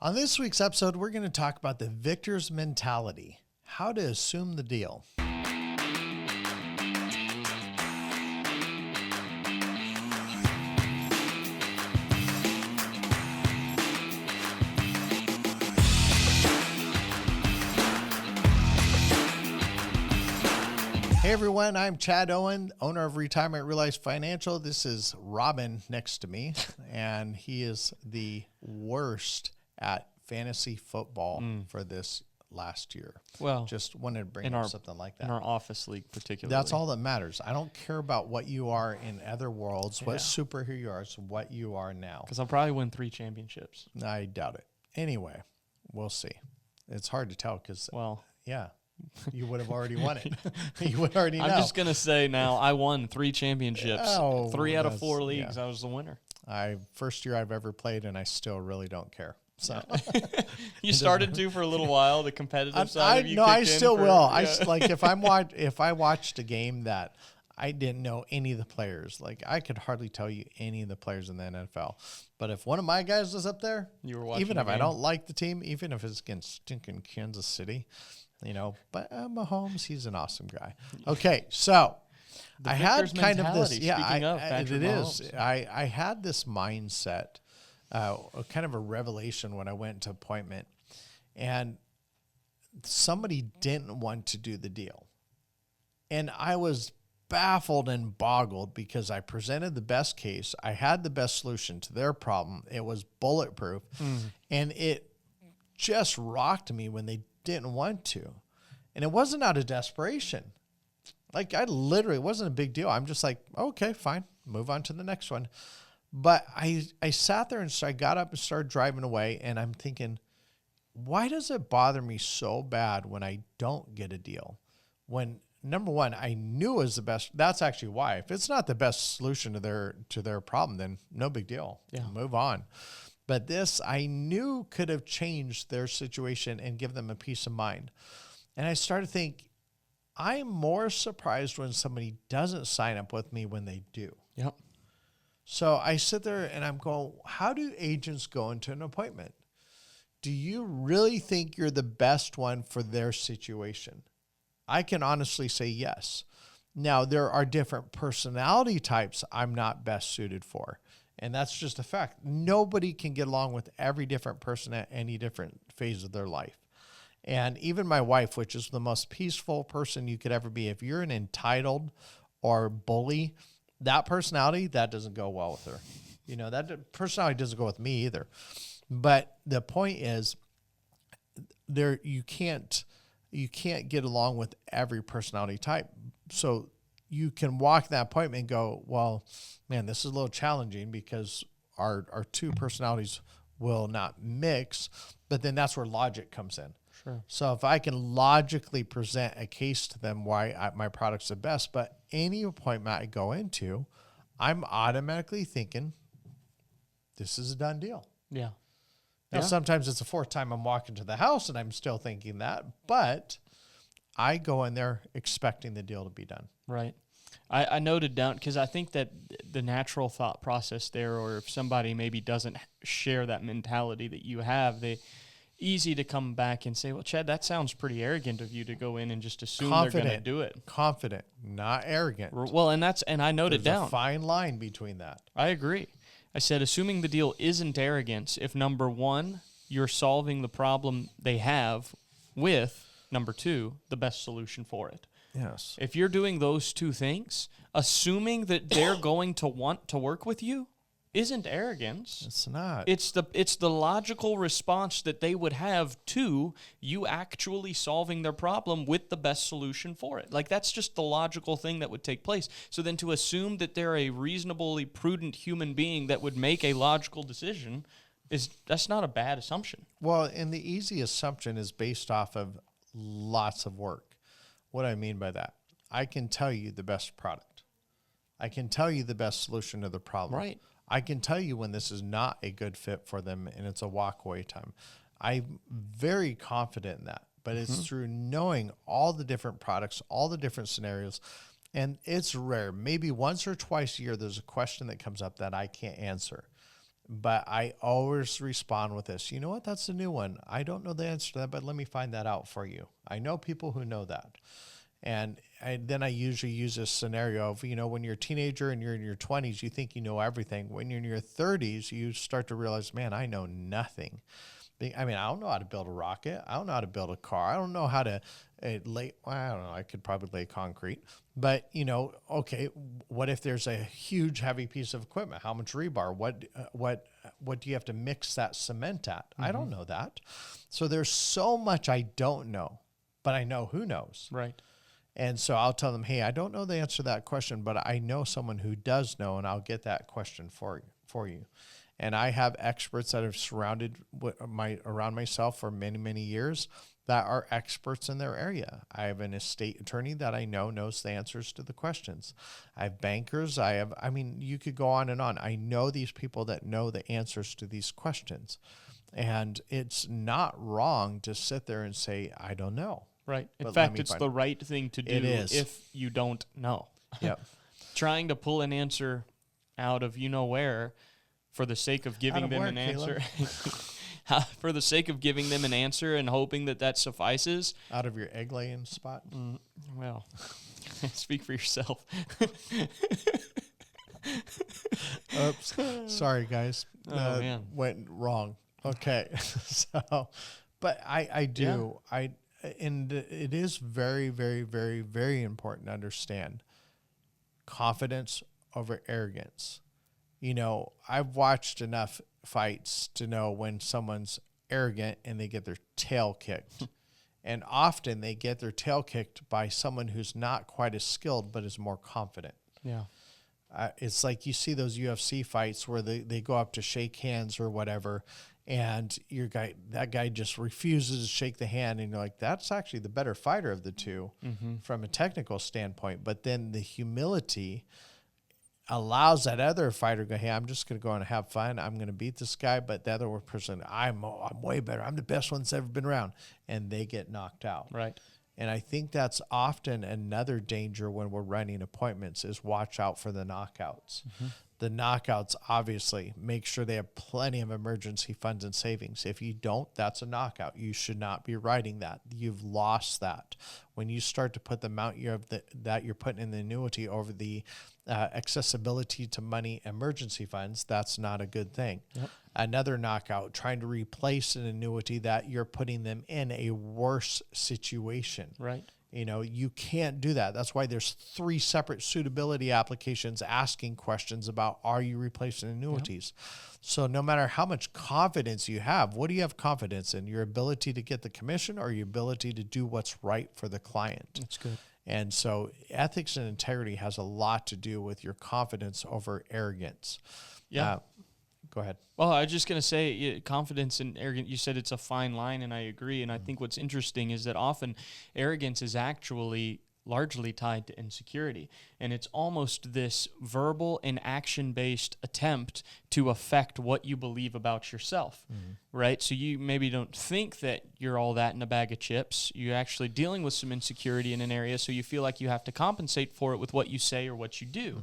On this week's episode, we're going to talk about the victor's mentality, how to assume the deal. Hey everyone, I'm Chad Owen, owner of Retirement Realized Financial. This is Robin next to me, and he is the worst at fantasy football for this last year. Well, just wanted to bring up something like that. In our office league particularly. That's all that matters. I don't care about what you are in other worlds, what superhero you are, it's what you are now. Because I'll probably win 3 championships. I doubt it. Anyway, we'll see. It's hard to tell because, you would have already won it. You would already know. I'm just going to say now, I won 3 championships. 3 out of 4 leagues, I was the winner. First year I've ever played, and I still really don't care. So you started to for a little while, the competitive side of you. No, I still will. Like if I watched a game that I didn't know any of the players, like I could hardly tell you any of the players in the NFL. But if one of my guys was up there, you were watching even if I don't like the team, even if it's against stinking Kansas City, but Mahomes, he's an awesome guy. Okay, so I had kind of this. I had this mindset, kind of a revelation when I went to appointment, and somebody didn't want to do the deal, and I was baffled and boggled because I presented the best case. I had the best solution to their problem. It was bulletproof, and it just rocked me when they didn't want to. And it wasn't out of desperation. Like it wasn't a big deal. I'm just like, okay, fine, move on to the next one. But I sat there and I got up and started driving away, and I'm thinking, why does it bother me so bad when I don't get a deal? When number one, I knew it was the best. That's actually why. If it's not the best solution to their problem, then no big deal. Yeah. Move on. But this I knew could have changed their situation and give them a peace of mind. And I started to think, I'm more surprised when somebody doesn't sign up with me when they do. Yep. So I sit there and I'm going, how do agents go into an appointment? Do you really think you're the best one for their situation? I can honestly say yes. Now, there are different personality types I'm not best suited for. And that's just a fact. Nobody can get along with every different person at any different phase of their life. And even my wife, which is the most peaceful person you could ever be, if you're an entitled or bully, that personality, that doesn't go well with her. That personality doesn't go with me either. But the point is, you can't get along with every personality type. So you can walk that appointment and go, well, man, this is a little challenging because our two personalities will not mix, but then that's where logic comes in. Sure. So if I can logically present a case to them why my product's the best, but any appointment I go into, I'm automatically thinking, this is a done deal. Yeah. Now, sometimes it's the 4th time I'm walking to the house and I'm still thinking that, but I go in there expecting the deal to be done. Right. I noted down, because I think that the natural thought process there, or if somebody maybe doesn't share that mentality that you have, easy to come back and say, well, Chad, that sounds pretty arrogant of you to go in and just assume they're going to do it. Confident, not arrogant. Well, and I noted down. There's a fine line between that. I agree. I said, assuming the deal isn't arrogance if, number one, you're solving the problem they have with, number 2, the best solution for it. Yes. If you're doing those 2 things, assuming that they're going to want to work with you isn't arrogance. It's not. It's the logical response that they would have to you actually solving their problem with the best solution for it. Like, that's just the logical thing that would take place. So then to assume that they're a reasonably prudent human being that would make a logical decision that's not a bad assumption. Well, and the easy assumption is based off of lots of work. What do I mean by that? I can tell you the best product. I can tell you the best solution to the problem. Right. I can tell you when this is not a good fit for them and it's a walk-away time. I'm very confident in that. But it's through knowing all the different products, all the different scenarios. And it's rare. Maybe once or twice a year, there's a question that comes up that I can't answer. But I always respond with this. You know what? That's a new one. I don't know the answer to that, but let me find that out for you. I know people who know that. And then I usually use this scenario of, when you're a teenager and you're in your 20s, you think you know everything. When you're in your 30s, you start to realize, man, I know nothing. I don't know how to build a rocket. I don't know how to build a car. I don't know how to lay. Well, I don't know. I could probably lay concrete. But, okay, what if there's a huge, heavy piece of equipment? How much rebar? What do you have to mix that cement at? I don't know that. So there's so much I don't know, but I know who knows. Right. And so I'll tell them, hey, I don't know the answer to that question, but I know someone who does know, and I'll get that question for you. And I have experts that have surrounded around myself for many, many years that are experts in their area. I have an estate attorney that I know knows the answers to the questions. I have bankers. You could go on and on. I know these people that know the answers to these questions. And it's not wrong to sit there and say, I don't know. Right. In fact, it's the right thing to do if you don't know. Yep. Trying to pull an answer out of where for the sake of giving them an answer. For the sake of giving them an answer and hoping that suffices. Out of your egg laying spot? Well, speak for yourself. Oops. Sorry, guys. Oh, man. Went wrong. Okay. But I do. Yeah. And it is very, very, very, very important to understand confidence over arrogance. I've watched enough fights to know when someone's arrogant and they get their tail kicked. And often they get their tail kicked by someone who's not quite as skilled but is more confident. Yeah. It's like you see those UFC fights where they go up to shake hands or whatever, and that guy just refuses to shake the hand, and you're like, that's actually the better fighter of the two from a technical standpoint. But then the humility allows that other fighter to go, hey, I'm just going to go and have fun. I'm going to beat this guy. But the other person, I'm way better. I'm the best one that's ever been around. And they get knocked out. Right. And I think that's often another danger when we're running appointments is watch out for the knockouts. The knockouts, obviously, make sure they have plenty of emergency funds and savings. If you don't, that's a knockout. You should not be writing that. You've lost that. When you start to put the amount that you're putting in the annuity over the accessibility to money emergency funds, that's not a good thing. Yep. Another knockout, trying to replace an annuity that you're putting them in a worse situation. Right. You can't do that. That's why there's 3 separate suitability applications asking questions about, are you replacing annuities? Yep. So no matter how much confidence you have, what do you have confidence in? Your ability to get the commission or your ability to do what's right for the client? That's good. And so ethics and integrity has a lot to do with your confidence over arrogance. Yeah. Go ahead. Well, I was just going to say confidence and arrogance, you said it's a fine line, and I agree. And I think what's interesting is that often arrogance is actually largely tied to insecurity. And it's almost this verbal and action-based attempt to affect what you believe about yourself, right? So you maybe don't think that you're all that in a bag of chips. You're actually dealing with some insecurity in an area, so you feel like you have to compensate for it with what you say or what you do.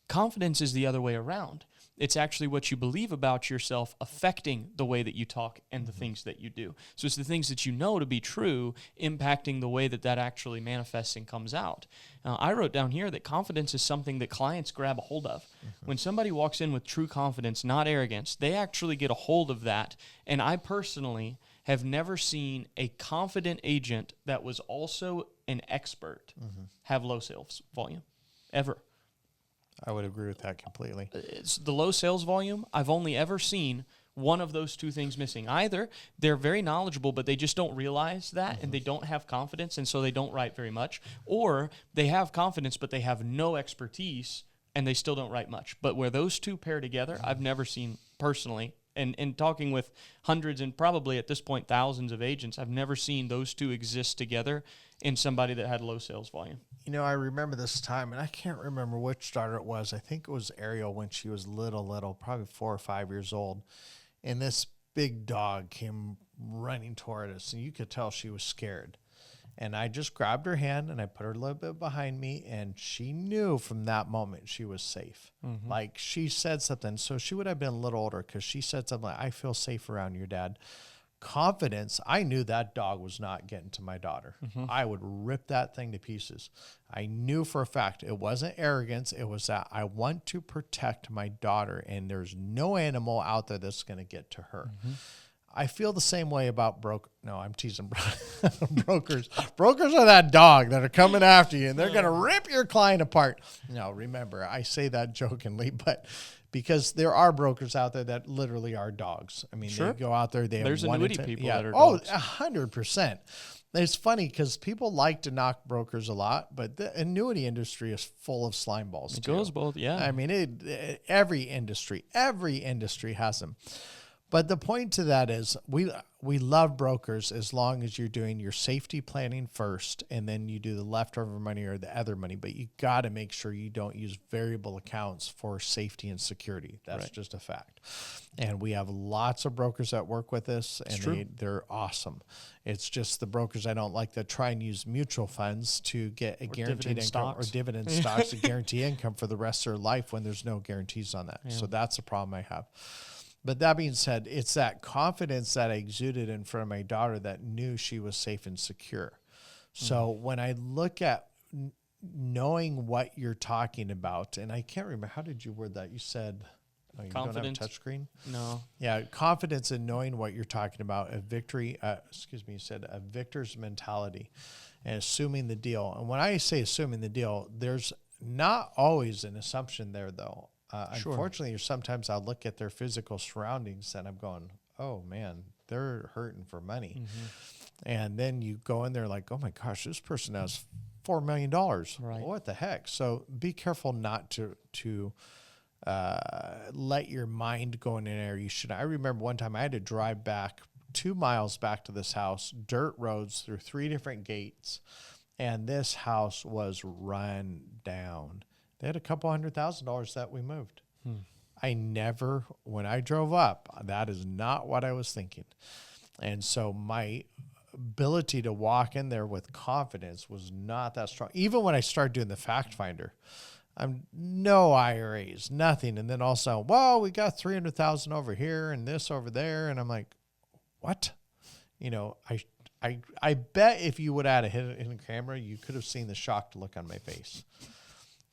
Confidence is the other way around. It's actually what you believe about yourself affecting the way that you talk and the things that you do. So it's the things that you know to be true impacting the way that actually manifests and comes out. I wrote down here that confidence is something that clients grab a hold of. When somebody walks in with true confidence, not arrogance, they actually get a hold of that. And I personally have never seen a confident agent that was also an expert have low sales volume, ever. I would agree with that completely. It's the low sales volume, I've only ever seen one of those two things missing. Either they're very knowledgeable, but they just don't realize that, and they don't have confidence, and so they don't write very much. Or they have confidence, but they have no expertise, and they still don't write much. But where those two pair together, I've never seen personally. And talking with hundreds and probably at this point thousands of agents, I've never seen those two exist together in somebody that had low sales volume. I remember this time, and I can't remember which starter it was. I think it was Ariel when she was little, probably 4 or 5 years old. And this big dog came running toward us, and you could tell she was scared. And I just grabbed her hand and I put her a little bit behind me, and she knew from that moment she was safe. Like, she said something. So she would have been a little older, because she said something like, I feel safe around your dad. Confidence. I knew that dog was not getting to my daughter. I would rip that thing to pieces. I knew for a fact it wasn't arrogance. It was that I want to protect my daughter, and there's no animal out there that's going to get to her. I feel the same way about No, I'm teasing brokers. Brokers are that dog that are coming after you, and they're going to rip your client apart. No, remember, I say that jokingly, but because there are brokers out there that literally are dogs. I mean, they go out there. There's annuity people that are dogs. 100%. It's funny because people like to knock brokers a lot, but the annuity industry is full of slime balls. It goes both, yeah. I mean, every industry has them. But the point to that is we love brokers as long as you're doing your safety planning first, and then you do the leftover money or the other money. But you got to make sure you don't use variable accounts for safety and security. That's just a fact. And we have lots of brokers that work with us, and they're awesome. It's just the brokers I don't like that try and use mutual funds to get a guaranteed income or dividend stocks to guarantee income for the rest of their life when there's no guarantees on that. Yeah. So that's a problem I have. But that being said, it's that confidence that I exuded in front of my daughter that knew she was safe and secure. So when I look at knowing what you're talking about, and I can't remember, how did you word that? You said, you don't have a touchscreen? No. Yeah, confidence in knowing what you're talking about, you said a victor's mentality and assuming the deal. And when I say assuming the deal, there's not always an assumption there, though. Unfortunately, sometimes I'll look at their physical surroundings and I'm going, oh, man, they're hurting for money. And then you go in there like, oh, my gosh, this person has $4 million. Right. What the heck? So be careful not to let your mind go in an area you shouldn't. I remember one time I had to drive back 2 miles back to this house, dirt roads through 3 different gates, and this house was run down. They had $200,000 that we moved. When I drove up, that is not what I was thinking. And so my ability to walk in there with confidence was not that strong. Even when I started doing the fact finder, I'm no IRAs, nothing. And then also, well, we got 300,000 over here and this over there. And I'm like, what? You know, I bet if you would add a hidden camera, you could have seen the shocked look on my face.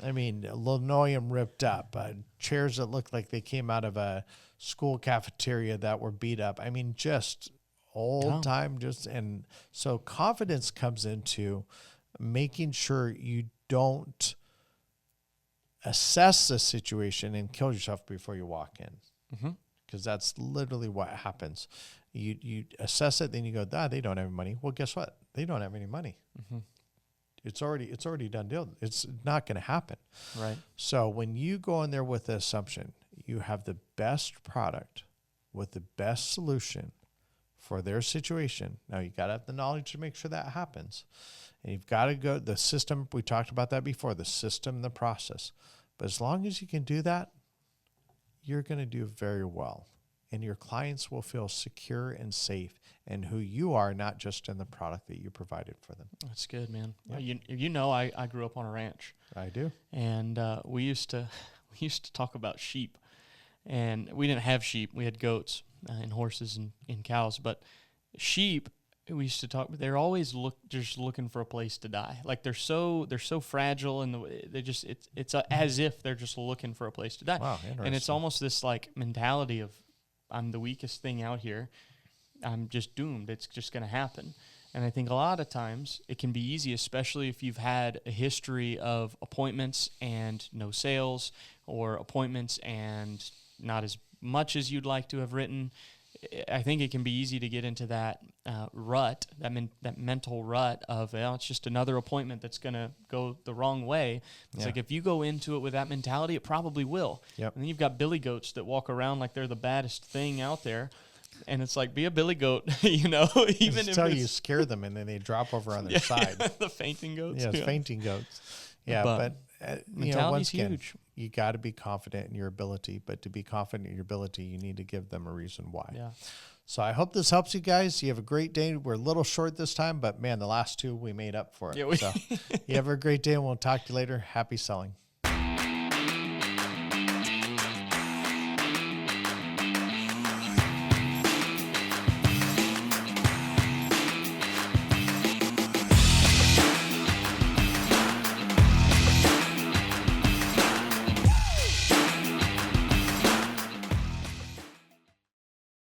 I mean, linoleum ripped up, chairs that looked like they came out of a school cafeteria that were beat up. I mean, just old time, and so confidence comes into making sure you don't assess the situation and kill yourself before you walk in. Because that's literally what happens. You assess it, then you go, they don't have money. Well, guess what? They don't have any money. It's already done deal. It's not going to happen. Right. So when you go in there with the assumption, you have the best product with the best solution for their situation. Now you got to have the knowledge to make sure that happens. And you've got to go the system. We talked about that before, the system, the process. But as long as you can do that, you're going to do very well. And your clients will feel secure and safe in who you are, not just in the product that you provided for them. That's good, man. Yep. You know, I grew up on a ranch. I do. And we used to talk about sheep. And we didn't have sheep. We had goats and horses and cows. But sheep, we used to talk. They're always just looking for a place to die. Like they're so fragile, and it's as if they're just looking for a place to die. Wow, interesting. And it's almost this like mentality of, I'm the weakest thing out here. I'm just doomed. It's just going to happen. And I think a lot of times it can be easy, especially if you've had a history of appointments and no sales, or appointments and not as much as you'd like to have written. I think it can be easy to get into that rut, that mental rut of, well, it's just another appointment that's going to go the wrong way. It's like if you go into it with that mentality, it probably will. Yep. And then you've got billy goats that walk around like they're the baddest thing out there. And it's like, be a billy goat, even if until you scare them and then they drop over on their side. The fainting goats. Yes, fainting goats. Yeah, but mentality's huge. You got to be confident in your ability, but to be confident in your ability, you need to give them a reason why. Yeah. So I hope this helps you guys. You have a great day. We're a little short this time, but man, the last two we made up for it. Yeah, So you have a great day, and we'll talk to you later. Happy selling.